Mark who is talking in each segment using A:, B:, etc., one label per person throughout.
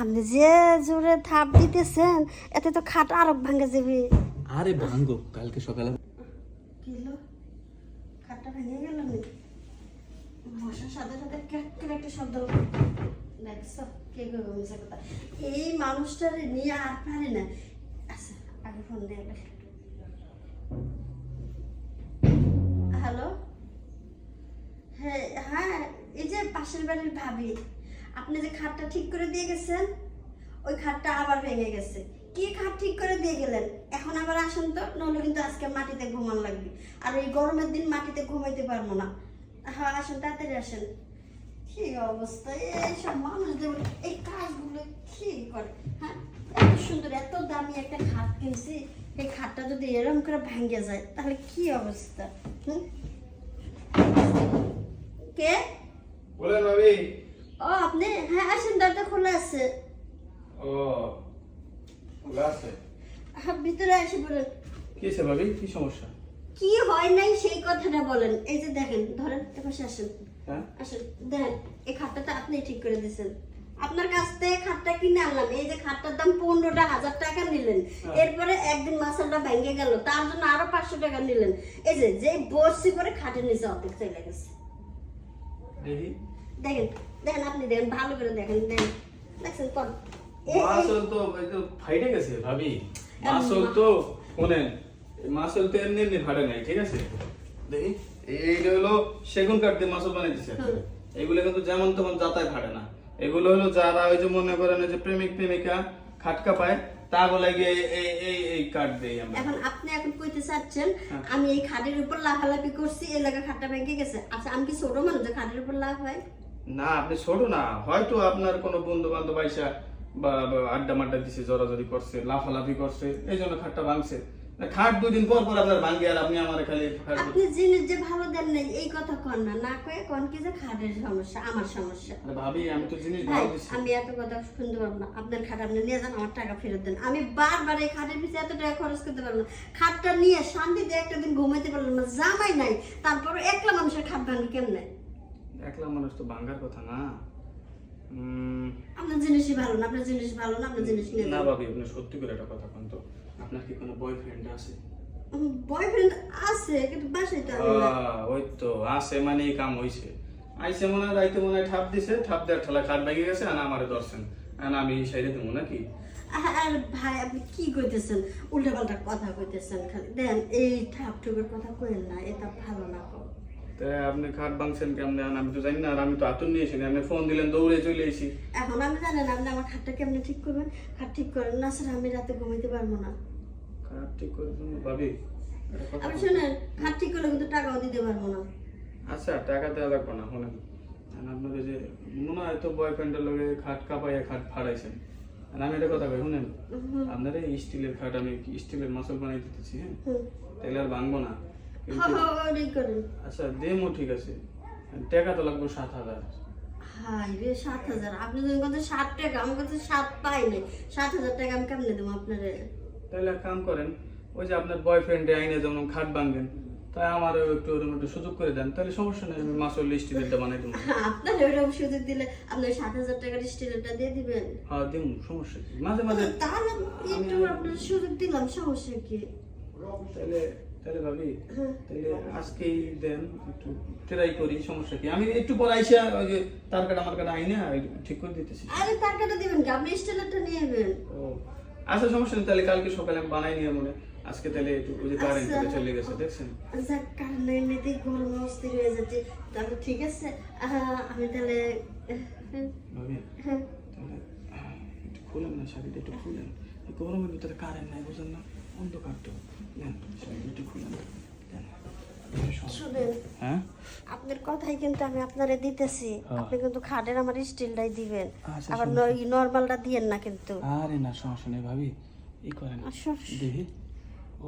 A: আপনি যে জোরে থাপ দিতেছেন এতে তো খাট আরো ভাঙে যাবে।
B: আরে ভাঙ্গো, কালকে সকালে
A: কিলো খাটটা ভেঙে গেল নি? বসার সাথে সাথে ক্যাক একটা শব্দ দেখছো কে করবো মিশা কথা। এই মানুষটারে নিয়ে আর পারে না। আচ্ছা আগে ফোন দিয়ে হ্যালো, হ্যাঁ হ্যাঁ, এই যে পাশের বাড়ির ভাবি, আপনি যে খাটটা ঠিক করে দিয়ে গেছেন ওই খাটটা আবার ভেঙে গেছে। কি খাট ঠিক করে দিয়ে গেলেন? এখন আবার আসেন তো, নইলে কিন্তু আজকে মাটিতে ঘুমান লাগবে। আর এই গরমের দিন মাটিতে ঘুমাইতে পারবো না। হ্যাঁ আসেন, তাড়াতাড়ি আসেন। কি অবস্থা, এইসব মানুষদের এই কাজগুলো কি করে? হ্যাঁ, এত সুন্দর এত দামি একটা খাট কিনছি, এই খাটটা যদি এরকম করে ভেঙে যায় তাহলে কি অবস্থা? হুম, কে
C: বলেন ভাবি।
A: ও আপনি? হ্যাঁ আসেন, দরজা খোলা আছে।
C: ও খোলা আছে?
A: হ্যাঁ ভিতরে এসে বলেন।
C: কি হয়েছে ভাবি, কি সমস্যা?
A: কি হয় নাই সেই কথাটা বলেন। এই যে দেখেন, ধরেন এপাশে আসেন।
C: হ্যাঁ
A: আসেন, দেখেন এই খাটটা তো আপনি ঠিক করে দিয়েছেন। আপনার কাছ থেকে খাটটা কিনে আনলাম, এই যে খাটটার দাম 15,000 টাকা নিলেন। এরপরে একদিন মাসালটা ভেঙে গেল, তার জন্য আরো 500 টাকা নিলেন। এই যে যে বসি করে খাটের নিচে অর্ধেক চলে গেছে।
C: দেখি।
A: দেখেন দেখেন, আপনি দেখেন, ভালো করে দেখেন, দেখেন দেখছেন কোন
C: মাসল তো এই তো ফাইটে গেছে ভাবি। মাসল তো শুনেন, মাসল তো এমনি এমনি ফাটে নাই, ঠিক আছে? দেখি এইটা হলো সেগুন কাঠ দিয়ে মাসল বানিয়ে দিচ্ছে। এগুলো কিন্তু যেমন তেমন যাতায় ফাটে না। এগুলো হলো যারা ওই যে মনে করেন যে প্রেমিক প্রেমিকা খাটকা পায় তা বলে গিয়ে এই এই এই কাঠ দেই আমরা।
A: এখন আপনি এখন কইতে চাচ্ছেন আমি এই খাটের উপর লাফালাফি করছি এই লাগা খাটটা ভেঙে গেছে? আচ্ছা আমি কি ছোট মানুষ যে খাটের উপর লাফ হয়?
C: না আপনি ছোট না, হয়তো আপনার কোনো বন্ধু বান্ধব আইসা বা আড্ডা মাড্ডা দিছে, জড়াজড়ি করছে, লাফালাফি করছে, এই জন্য খাটটা ভাঙছে। খাট 2 দিন পর পর আপনার ভাঙে আর আপনি আমার খালি
A: আপনি জিনিস যে ভালো দেন নাই এই কথা কন না, না কয়ে কন কি যে খাটের সমস্যা আমার সমস্যা।
C: আরে ভাবি আমি তো জিনিস
A: ভাই
C: ভালো দিছি।
A: আমি এত কথা শুনতে পারবো না। আপনার খাট আপনি নিয়ে যান, আমার টাকা ফেরত দেন। আমি বারবার এই খাটের পিছনে এত টাকা খরচ করতে পারবো না। খাটটা নিয়ে শান্তিতে একটা দিন ঘুমাইতে পারলাম না, জামাই নাই, তারপরে একলা মানুষের খাট ভাঙি কেমনে?
C: একলা মানুষ তো ভাঙার কথা না।
A: আপনার জিনিসই ভালো না, আপনার জিনিস ভালো না, আপনার জিনিস নিয়ে
C: না ভাবি আপনি সত্যি করে একটা কথা কোন তো, আপনার কি কোনো বয়ফ্রেন্ড আছে?
A: বয়ফ্রেন্ড আছে কিন্তু বাসায় তো আমি না।
C: ওই তো আছে মানে এই কাম হইছে। আইসে মনে হয় রাইতে মনে হয় ঠাপ দিছে, ঠাপ দেওয়ার ঠেলা খাট ভেঙে গেছে আর আমারে ধরছেন। আর আমি সাইডে দেবো নাকি?
A: আর ভাই আপনি কি কইতেছেন? উল্টা পাল্টা কথা কইতেছেন খালি। দেন এই ঠাপ ঠুকের কথা কইেন না, এটা ভালো না।
C: তাই আপনি খাট ভাঙছেন কেমনে? আমি তো জানি না, আর আমি তো আতুর নিয়েছি, আপনি ফোন দিলেন দৌড়ে চলে এসেছি।
A: এখন আমি জানি না আপনি আমার খাটটা কেমনে ঠিক করবেন। খাট ঠিক করেন না স্যার, আমি রাতে ঘুমাইতে পারবো না।
C: খাট ঠিক করে দেবো ভাবি? একটা কথা
A: আপনি
C: বলছি।
A: শুনেন, খাট ঠিক করলে কিন্তু টাকাও দিতে পারবো না।
C: আচ্ছা টাকা দেওয়া লাগবে না, শোনেন আপনার ওই যে মনে হয় তো বয়ফ্রেন্ডের লগে খাট কাপাইয়া খাট ফাড়াইছেন। আর আমি একটা কথা কই শুনেন, আপনার এই স্টিলের খাট আমি স্টিলের মাসল বানিয়ে দিতেছি, হ্যাঁ? তাহলে আর ভাঙবো না কিন্তু।
A: ওই করেন।
C: আচ্ছা দেমো ঠিক আছে, টাকা তো লাগবে 7,000।
A: হাই রে 7,000! আপনি যদি কত 7 টাকা, আমার কাছে 7 পাই নাই। 7,000 টাকা আমি কেমনে দেবো আপনারে?
C: তাহলে এক কাম করেন, ওই যে আপনার বয়ফ্রেন্ডে আইনে যেমন খাট ভাঙবেন, তাই আমারও একটু ওরকম একটু সুযোগ করে দেন, তাহলে সমস্যা নেই, আমি মাসল স্টিলেরটা বানাই দেবো।
A: আপনার ওইরকম সুযোগ দিলে আপনার 7,000 টাকার স্টিলটা দিয়ে দিবেন?
C: হ্যাঁ দেবো, সমস্যা কি? মাঝে মাঝে
A: তাহলে একটু আপনার সুযোগ দিলাম, সমস্যা কি?
C: তাহলে তাহলে ভাবি তাহলে আজকেই দেন, একটু ট্রাই করি, সমস্যা কি? আমি একটু পর আইসা ওই যে তার কাটা আমার কাটা আইনা ঠিক করে দিতেছি।
A: আরে তার কাটা দিবেন কি? আপনি স্টিলটা নিয়ে নেবেন।
C: ও আচ্ছা সমস্যা নেই, তাহলে কালকে সকালে আমি বানাই নিয়ে মনে আজকে তাহলে একটু ওই যে কারেন্ট
A: আচ্ছা।
C: চলে গেছে দেখছেন।
A: আচ্ছা কারণ এমনিতে গরমে অস্থির হয়ে যাচ্ছে, তাহলে ঠিক আছে। আমি তাহলে
C: ভাবি
A: হ্যাঁ
C: তাহলে একটু খুলেন না শাড়িটা, একটু খুলেন। এই গরমের ভিতরে কারেন্ট নাই বুঝলেন না, অন্ধকার তো। দেন শাড়িটা একটু খুলেন দেন।
A: শুনেন,
C: হ্যাঁ
A: আপনার কথাই কিন্তু আমি আপনারে দিতেছি। আপনি কিন্তু খাটের আমার স্টিলটাই দিবেন,
C: আচ্ছা,
A: আবার নরমালটা দিয়েন না কিন্তু।
C: আরে না সমস্যা নেই ভাবি, এই করেন
A: আচ্ছা।
C: দেখি।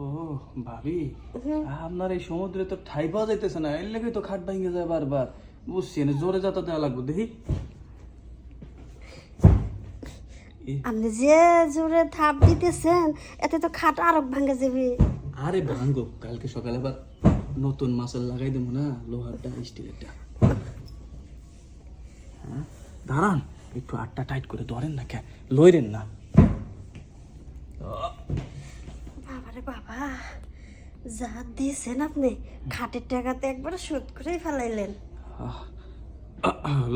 C: ও ভাবি আপনার এই সমুদ্রে তো ঠাই পাওয়া যাইতেছে না, এর লেগে তো খাট ভাঙে যায় বারবার, বুঝছি না, জোরে যাতা দেওয়া লাগবে দেখি।
A: আপনি যে জোরে থাপ দিতেছেন এতে তো খাট আরো ভাঙে যাবে।
B: আরে ভাঙ্গো, কালকে সকালে আবার নতুন মাসল লাগাই দেবো না, লোহারটা স্টিলেরটা। হ্যাঁ দাঁড়ান, একটু আটটা টাইট করে ধরেন না, কে লইরেন না।
A: বাবারে বাবা, যা দিয়েছেন আপনি খাটের টাকাতে একবারে শোধ করে ফেলাইলেন।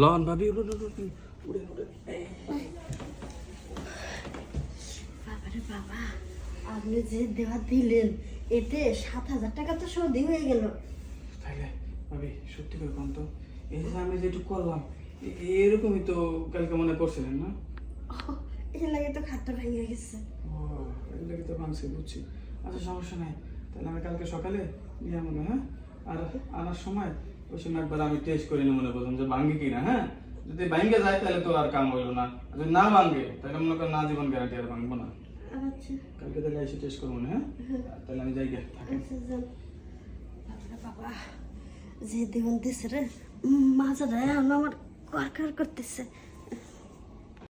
B: লন ভাবি, উড়েন উড়েন।
A: বাবারে বাবা, আপনি যে দেওয়া দিলেন এতে 7,000 টাকা তো সৌদি হয়ে গেল।
C: তাইলে ভাবি সত্যি করে কোন তো, এই যে আমি যেটুকু করলাম এরকমই তো কালকে মনে করছিলেন না?
A: এর লাগে তো খাটটা ভেঙে গেছে।
C: ও এগুলো তো ভাঙছে, বুঝছি। আচ্ছা সমস্যা নাই, তাহলে আমি কালকে সকালে নিয়ে মনে, হ্যাঁ? আর আনার সময় ওই সময় একবার আমি টেস্ট করে নিয়ে মনে বললাম যে ভাঙে কিনা, হ্যাঁ? যদি ভাঙে যায় তাহলে তো আর কাম হইলো না, আর যদি না ভাঙে তাহলে মনে করেন না জীবন গ্যারান্টি আর ভাঙবো না।
A: আচ্ছা
C: কালকে তাহলে এসে টেস্ট করবো না, হ্যাঁ? তাহলে আমি যাই গে, থাকেন।
A: আচ্ছা যান। বাবারে বাবা, যে দেওয়ান দিছে রে, মাজাটা এখন আমার কার করতেছে।